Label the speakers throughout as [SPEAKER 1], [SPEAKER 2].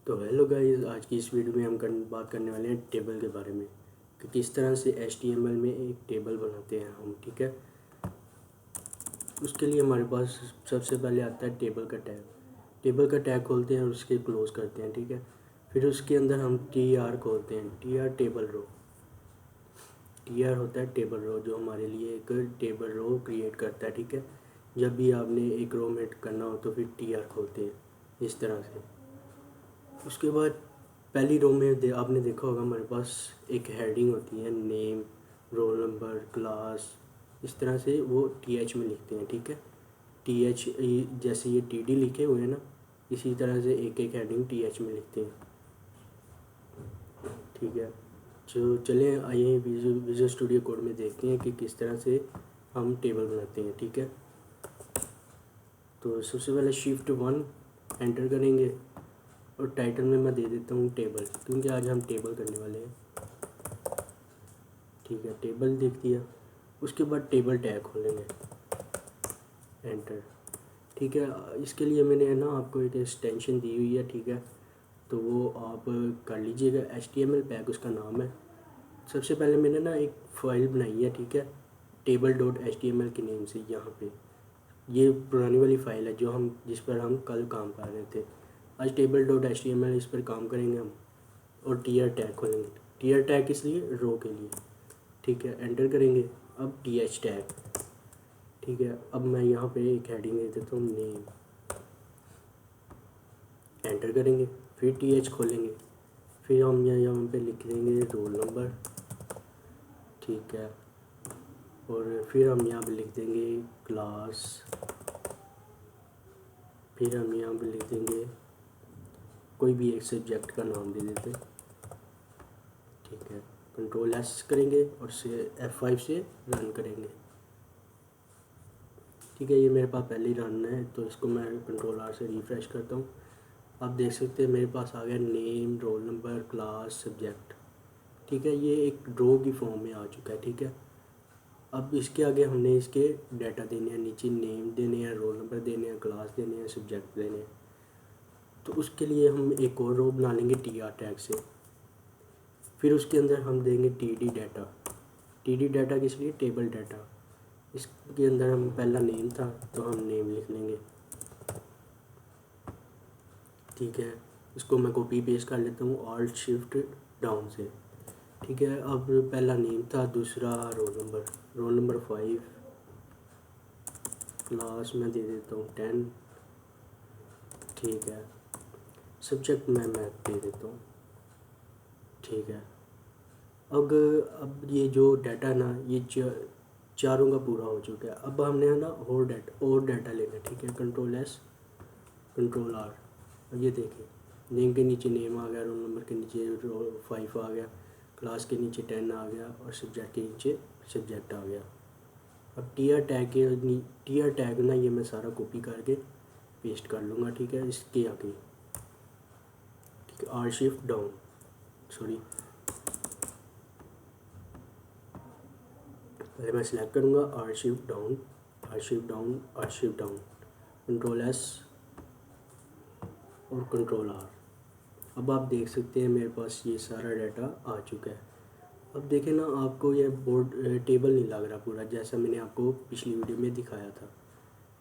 [SPEAKER 1] तो hello guys, आज की इस वीडियो में हम बात करने वाले हैं टेबल के बारे में कि किस तरह से HTML में एक टेबल बनाते हैं हम। ठीक है, उसके लिए हमारे पास सबसे पहले आता है टेबल का टैग। टेबल का टैग खोलते हैं और उसके क्लोज़ करते हैं। ठीक है, फिर उसके अंदर हम TR खोलते हैं। TR टेबल रो। TR होता है टेबल रो, जो हमारे लिए एक टेबल रो क्रिएट करता है। ठीक है, जब भी आपने एक रो में करना हो तो फिर TR खोलते हैं इस तरह से। उसके बाद पहली रो में आपने देखा होगा हमारे पास एक हेडिंग होती है, नेम, रोल नंबर, क्लास। इस तरह से वो TH में लिखते हैं। ठीक है, TH जैसे ये TD लिखे हुए हैं ना, इसी तरह से एक एक हेडिंग TH में लिखते हैं। ठीक है, जो चले आइए विजुअल स्टूडियो कोड में देखते हैं कि किस तरह से हम टेबल बनाते हैं। ठीक है, तो सबसे पहले Shift 1 एंटर करेंगे और टाइटल में मैं दे देता हूँ टेबल, क्योंकि आज हम टेबल करने वाले हैं। ठीक है, टेबल लिख दिया। उसके बाद टेबल टैग खोलेंगे, एंटर। ठीक है, इसके लिए मैंने है ना आपको एक एक्सटेंशन दी हुई है। ठीक है, तो वो आप कर लीजिएगा। HTML पैक उसका नाम है। सबसे पहले मैंने ना एक फ़ाइल बनाई है। ठीक है, table.html के नेम से। यहाँ पे ये पुरानी वाली फ़ाइल है जो हम जिस पर हम कल काम कर रहे थे। आज table.html इस पर काम करेंगे हम, और TR टैग खोलेंगे। TR टैग किस लिए? रो के लिए। ठीक है, एंटर करेंगे। अब TH टैग। ठीक है, अब मैं यहाँ पे एक हेडिंग दे देता हूँ, नेम। एंटर करेंगे, फिर TH खोलेंगे, फिर हम यहाँ पे लिख देंगे रोल नंबर। ठीक है, और फिर हम यहाँ पे लिख देंगे क्लास। फिर हम यहाँ पे लिख देंगे कोई भी एक सब्जेक्ट का नाम दे देते। ठीक है, Ctrl+S करेंगे और से F5 से रन करेंगे। ठीक है, ये मेरे पास पहले ही रन है, तो इसको मैं Ctrl+R से रिफ़्रेश करता हूँ। आप देख सकते हैं मेरे पास आ गया name, roll number, class, subject. ठीक है, ये एक ड्रॉ की फॉर्म में आ चुका है। ठीक है, अब इसके आगे हमने इसके डाटा देने हैं, नीचे नेम देने हैं, रोल नंबर देने हैं, क्लास देने हैं, सब्जेक्ट देने हैं। तो उसके लिए हम एक और रो बना लेंगे TR टैग से। फिर उसके अंदर हम देंगे TD डाटा। TD डाटा किस लिए? Table data. इसके अंदर हम पहला नेम था तो हम नेम लिख लेंगे। ठीक है, इसको मैं कॉपी पेस्ट कर लेता हूँ Alt+Shift+Down से। ठीक है, अब पहला नेम था, दूसरा रोल नंबर 5, क्लास मैं दे देता हूँ 10। ठीक है, सब्जेक्ट मैं मैथ दे देता हूँ। ठीक है, अब ये जो डाटा ना, ये चारों का पूरा हो चुका है। अब हमने है ना और डाटा लेना है। ठीक है, Ctrl+S Ctrl+R। अब ये देखिए, नेम के नीचे नेम आ गया, रोल नंबर के नीचे 5 आ गया, क्लास के नीचे 10 आ गया, और सब्जेक्ट के नीचे सब्जेक्ट आ गया। अब TR टैग ना, ये मैं सारा कॉपी करके पेस्ट कर लूँगा। ठीक है, इसके आगे ठीक है, Alt+Shift+Down, सॉरी, पहले मैं सिलेक्ट करूँगा Alt+Shift+Down, Alt+Shift+Down, Alt+Shift+Down, Ctrl+S और Ctrl+R। अब आप देख सकते हैं मेरे पास ये सारा डाटा आ चुका है। अब देखें ना, आपको ये बोर्ड टेबल नहीं लग रहा पूरा, जैसा मैंने आपको पिछली वीडियो में दिखाया था।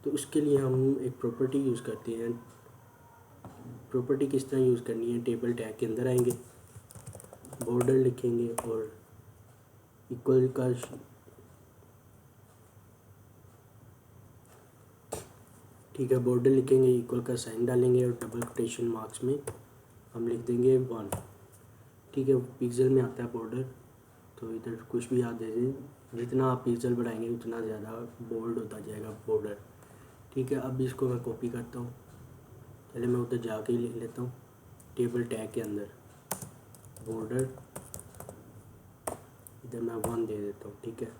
[SPEAKER 1] तो उसके लिए हम एक प्रॉपर्टी यूज़ करते हैं। प्रॉपर्टी किस तरह यूज़ करनी है? टेबल टैग के अंदर आएंगे, बॉर्डर लिखेंगे और इक्वल का ठीक है, बॉर्डर लिखेंगे, इक्वल का साइन डालेंगे और डबल कोटेशन मार्क्स में हम लिख देंगे 1। ठीक है, पिक्सल में आता है बॉर्डर, तो इधर कुछ भी याद दे दें। जितना आप पिक्सल बढ़ाएंगे उतना ज़्यादा बोल्ड होता जाएगा बॉर्डर। ठीक है, अब इसको मैं कॉपी करता हूँ। पहले मैं उधर जाके ही लिख लेता हूँ, टेबल टैग के अंदर बॉर्डर, इधर मैं 1 दे देता हूँ। ठीक है,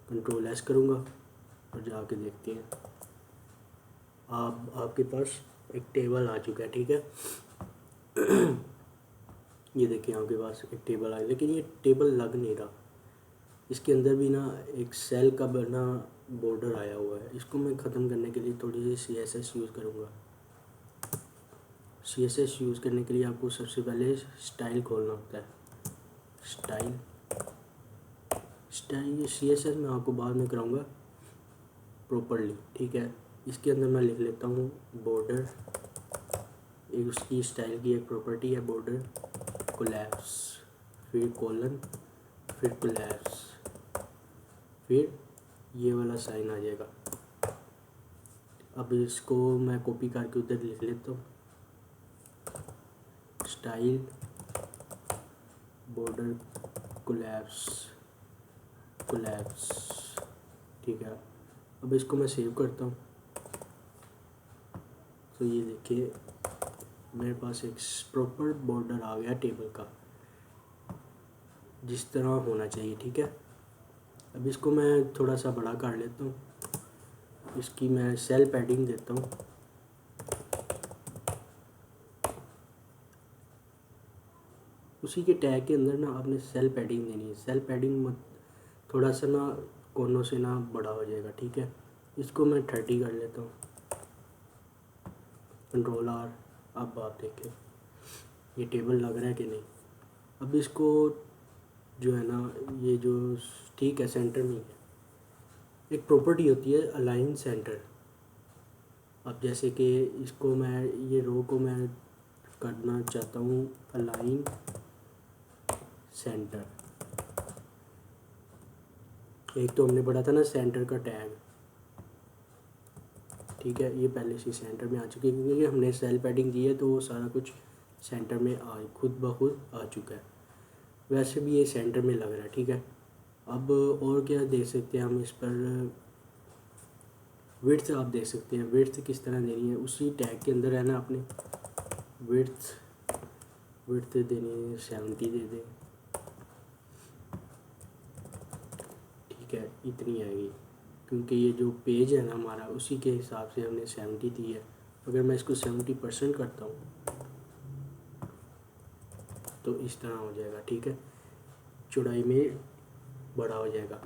[SPEAKER 1] Ctrl+S करूँगा और जाके देखते हैं, आपके पास एक टेबल आ चुका है। ठीक है, ये देखिए आपके पास एक टेबल आ, लेकिन ये टेबल लग नहीं रहा। इसके अंदर भी ना एक सेल का बना बॉर्डर आया हुआ है। इसको मैं ख़त्म करने के लिए थोड़ी सी CSS यूज़ करूँगा। CSS यूज़ करने के लिए आपको सबसे पहले स्टाइल खोलना होता है। स्टाइल CSS मैं आपको बाद में कराऊंगा प्रॉपरली, ठीक है। इसके अंदर मैं लिख लेता हूँ बॉर्डर, एक उसकी स्टाइल की एक प्रॉपर्टी है बॉर्डर कोलैप्स, फिर कॉलन, फिर कोलैप्स, फिर ये वाला साइन आ जाएगा। अब इसको मैं कॉपी करके उधर लिख लेता हूँ, स्टाइल बॉर्डर कोलैप्स, ठीक है। अब इसको मैं सेव करता हूँ। तो ये देखिए मेरे पास एक प्रॉपर बॉर्डर आ गया टेबल का, जिस तरह होना चाहिए, ठीक है। अब इसको मैं थोड़ा सा बड़ा कर लेता हूँ, इसकी मैं सेल पैडिंग देता हूँ। उसी के टैग के अंदर ना आपने सेल पैडिंग देनी है। सेल पैडिंग मत थोड़ा सा ना कोनों से ना बड़ा हो जाएगा, ठीक है। इसको मैं 30 कर लेता हूँ, Ctrl+R। अब आप देखें ये टेबल लग रहा है कि नहीं। अब इसको जो है ना, ये जो ठीक है सेंटर में है, एक प्रॉपर्टी होती है अलाइन सेंटर। अब जैसे कि इसको मैं ये रो को मैं करना चाहता हूँ अलाइन सेंटर। एक तो हमने पढ़ा था ना सेंटर का टैग, ठीक है। ये पहले से सेंटर में आ चुकी है क्योंकि हमने सेल पैडिंग दी है, तो वो सारा कुछ सेंटर में खुद ब खुद आ चुका है। वैसे भी ये सेंटर में लग रहा है, ठीक है। अब और क्या देख सकते हैं हम इस पर, विड्थ आप देख सकते हैं। विड्थ किस तरह देनी है, उसी टैग के अंदर है ना अपने विड्थ देनी है 70 दे दें, ठीक है। इतनी आएगी क्योंकि ये जो पेज है ना हमारा उसी के हिसाब से हमने 70 दी है। अगर मैं इसको 70% करता हूँ तो इस तरह हो जाएगा, ठीक है। चौड़ाई में बड़ा हो जाएगा।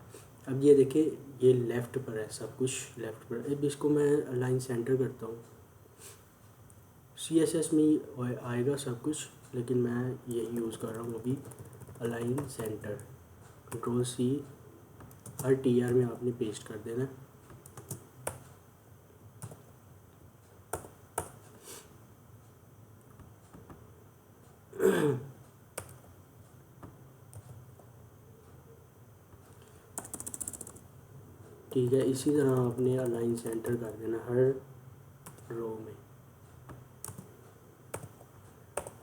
[SPEAKER 1] अब ये देखिए ये लेफ़्ट पर है, सब कुछ लेफ़्ट पर। अब इसको मैं अलाइन सेंटर करता हूँ। CSS में आएगा सब कुछ, लेकिन मैं यही यूज़ कर रहा हूँ अभी, अलाइन सेंटर। Ctrl+C, हर TR में आपने पेस्ट कर देना। ठीक है, इसी तरह आपने अलाइन सेंटर कर देना हर रो में।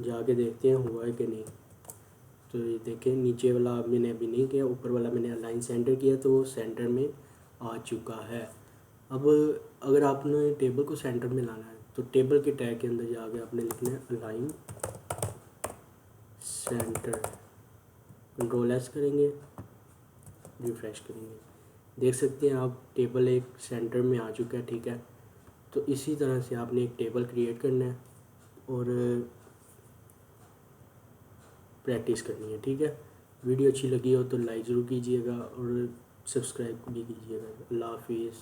[SPEAKER 1] जाके देखते हैं हुआ है कि नहीं। तो ये देखें नीचे वाला मैंने अभी नहीं किया, ऊपर वाला मैंने अलाइन सेंटर किया तो वो सेंटर में आ चुका है। अब अगर आपने टेबल को सेंटर में लाना है तो टेबल के टैग के अंदर जाके आपने लिखना है अलाइन सेंटर। Ctrl+S करेंगे, रिफ्रेश करेंगे, देख सकते हैं आप टेबल एक सेंटर में आ चुका है, ठीक है। तो इसी तरह से आपने एक टेबल क्रिएट करना है और प्रैक्टिस करनी है, ठीक है। वीडियो अच्छी लगी हो तो लाइक ज़रूर कीजिएगा और सब्सक्राइब भी कीजिएगा। अल्लाह हाफिज़।